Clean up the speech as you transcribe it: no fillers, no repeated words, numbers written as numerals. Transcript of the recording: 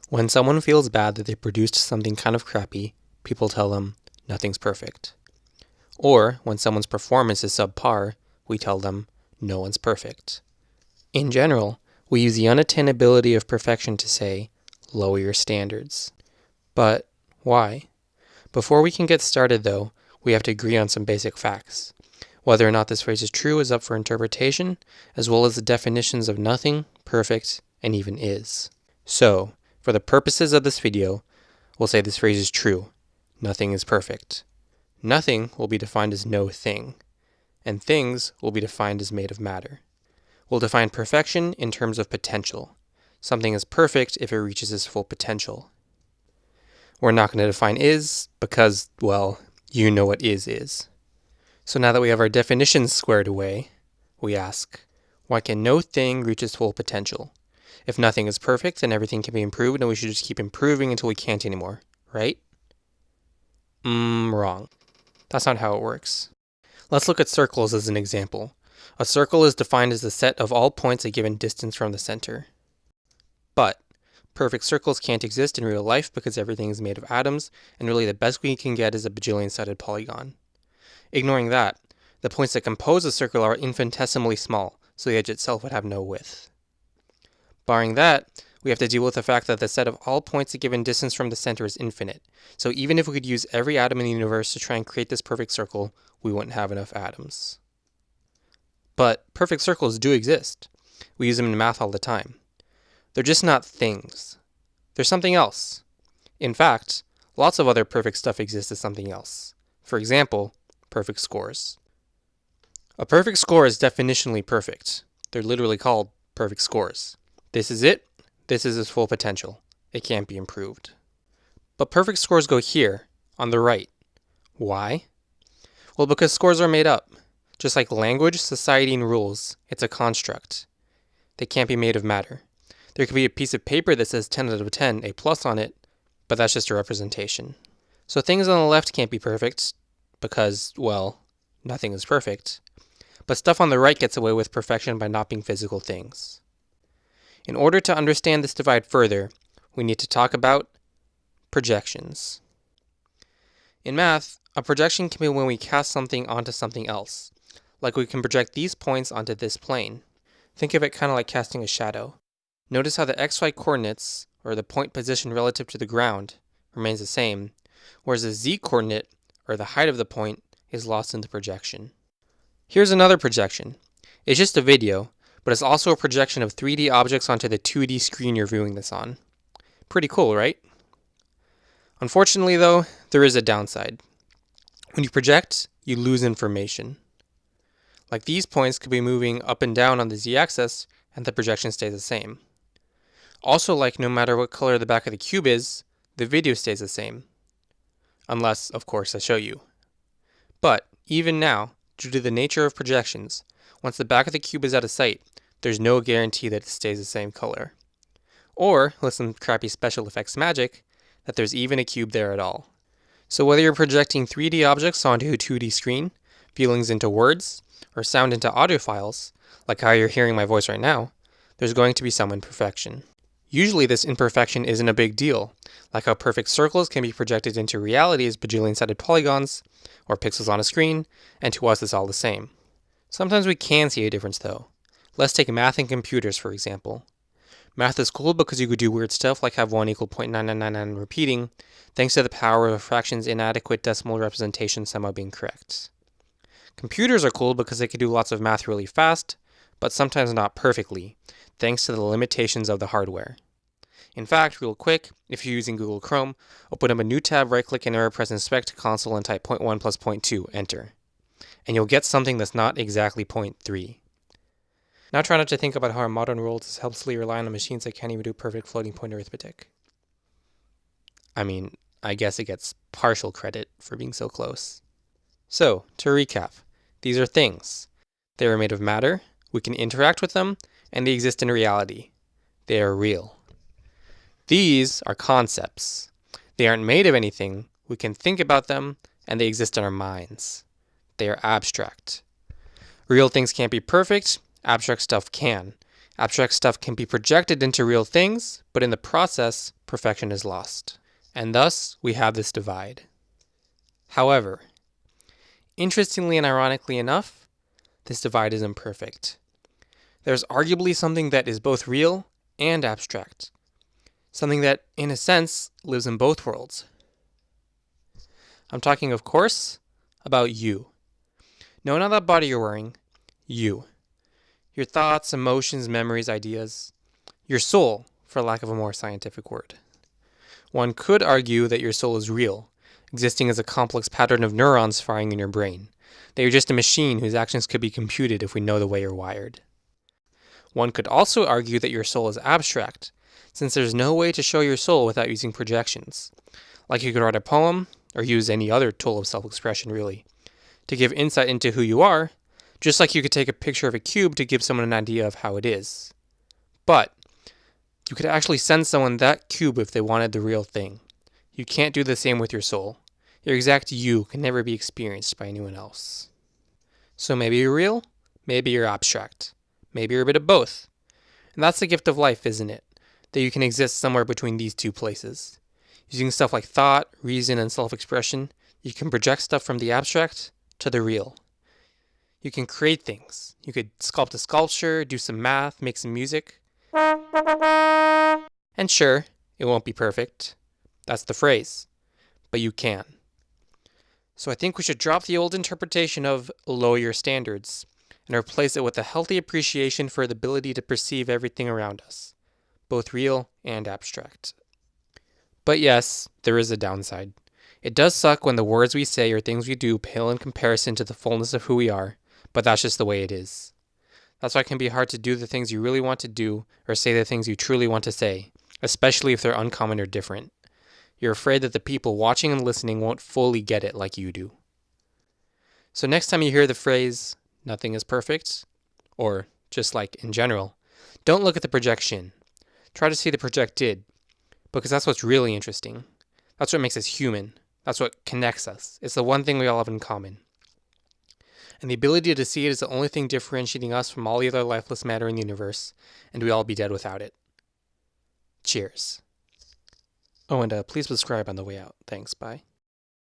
When someone feels bad that they produced something kind of crappy, people tell them, nothing's perfect. Or when someone's performance is subpar, we tell them, no one's perfect. In general, we use the unattainability of perfection to say, lower your standards. But why? Before we can get started though, we have to agree on some basic facts. Whether or not this phrase is true is up for interpretation, as well as the definitions of nothing, perfect, and even is. So, for the purposes of this video, we'll say this phrase is true. Nothing is perfect. Nothing will be defined as no thing, and things will be defined as made of matter. We'll define perfection in terms of potential. Something is perfect if it reaches its full potential. We're not going to define is because, well, you know what is. So now that we have our definitions squared away, we ask, why can no thing reach its full potential? If nothing is perfect, then everything can be improved and we should just keep improving until we can't anymore, right? Wrong. That's not how it works. Let's look at circles as an example. A circle is defined as the set of all points a given distance from the center. But perfect circles can't exist in real life because everything is made of atoms, and really the best we can get is a bajillion-sided polygon. Ignoring that, the points that compose a circle are infinitesimally small, so the edge itself would have no width. Barring that, we have to deal with the fact that the set of all points a given distance from the center is infinite, so even if we could use every atom in the universe to try and create this perfect circle, we wouldn't have enough atoms. But perfect circles do exist. We use them in math all the time. They're just not things. They're something else. In fact, lots of other perfect stuff exists as something else. For example, perfect scores. A perfect score is definitionally perfect. They're literally called perfect scores. This is it. This is its full potential. It can't be improved. But perfect scores go here, on the right. Why? Well, because scores are made up. Just like language, society, and rules, it's a construct. They can't be made of matter. There could be a piece of paper that says 10 out of 10, A+ on it, but that's just a representation. So things on the left can't be perfect, because, well, nothing is perfect. But stuff on the right gets away with perfection by not being physical things. In order to understand this divide further, we need to talk about projections. In math, a projection can be when we cast something onto something else. Like we can project these points onto this plane. Think of it kind of like casting a shadow. Notice how the xy coordinates, or the point position relative to the ground, remains the same, whereas the z coordinate, or the height of the point, is lost in the projection. Here's another projection. It's just a video, but it's also a projection of 3D objects onto the 2D screen you're viewing this on. Pretty cool, right? Unfortunately though, there is a downside. When you project, you lose information. Like these points could be moving up and down on the z-axis, and the projection stays the same. Also, like no matter what color the back of the cube is, the video stays the same. Unless, of course, I show you. But, even now, due to the nature of projections, once the back of the cube is out of sight, there's no guarantee that it stays the same color. Or, with some crappy special effects magic, that there's even a cube there at all. So whether you're projecting 3D objects onto a 2D screen, feelings into words, or sound into audio files, like how you're hearing my voice right now, there's going to be some imperfection. Usually this imperfection isn't a big deal, like how perfect circles can be projected into reality as bajillion-sided polygons, or pixels on a screen, and to us it's all the same. Sometimes we can see a difference though. Let's take math and computers for example. Math is cool because you could do weird stuff like have 1 equal 0.9999 repeating, thanks to the power of a fraction's inadequate decimal representation somehow being correct. Computers are cool because they can do lots of math really fast, but sometimes not perfectly, thanks to the limitations of the hardware. In fact, real quick, if you're using Google Chrome, open up a new tab, right-click anywhere, press Inspect Console, and type 0.1 plus 0.2, enter. And you'll get something that's not exactly 0.3. Now try not to think about how our modern world is helplessly relying on machines that can't even do perfect floating point arithmetic. I mean, I guess it gets partial credit for being so close. So, to recap, these are things. They are made of matter, we can interact with them, and they exist in reality. They are real. These are concepts. They aren't made of anything, we can think about them, and they exist in our minds. They are abstract. Real things can't be perfect, abstract stuff can. Abstract stuff can be projected into real things, but in the process, perfection is lost. And thus, we have this divide. However, interestingly and ironically enough, this divide is imperfect. There's arguably something that is both real and abstract. Something that, in a sense, lives in both worlds. I'm talking, of course, about you. No, not that body you're wearing. You. Your thoughts, emotions, memories, ideas. Your soul, for lack of a more scientific word. One could argue that your soul is real, existing as a complex pattern of neurons firing in your brain. That you're just a machine whose actions could be computed if we know the way you're wired. One could also argue that your soul is abstract, since there's no way to show your soul without using projections. Like you could write a poem, or use any other tool of self-expression really, to give insight into who you are, just like you could take a picture of a cube to give someone an idea of how it is. But you could actually send someone that cube if they wanted the real thing. You can't do the same with your soul. Your exact you can never be experienced by anyone else. So maybe you're real, maybe you're abstract. Maybe you're a bit of both. And that's the gift of life, isn't it? That you can exist somewhere between these two places. Using stuff like thought, reason, and self-expression, you can project stuff from the abstract to the real. You can create things. You could sculpt a sculpture, do some math, make some music. And sure, it won't be perfect. That's the phrase. But you can. So I think we should drop the old interpretation of lower your standards and replace it with a healthy appreciation for the ability to perceive everything around us, both real and abstract. But yes, there is a downside. It does suck when the words we say or things we do pale in comparison to the fullness of who we are, but that's just the way it is. That's why it can be hard to do the things you really want to do or say the things you truly want to say, especially if they're uncommon or different. You're afraid that the people watching and listening won't fully get it like you do. So next time you hear the phrase, nothing is perfect, or just like in general, don't look at the projection. Try to see the projected, because that's what's really interesting. That's what makes us human. That's what connects us. It's the one thing we all have in common. And the ability to see it is the only thing differentiating us from all the other lifeless matter in the universe, and we'd all be dead without it. Cheers. Oh, and please subscribe on the way out. Thanks, bye.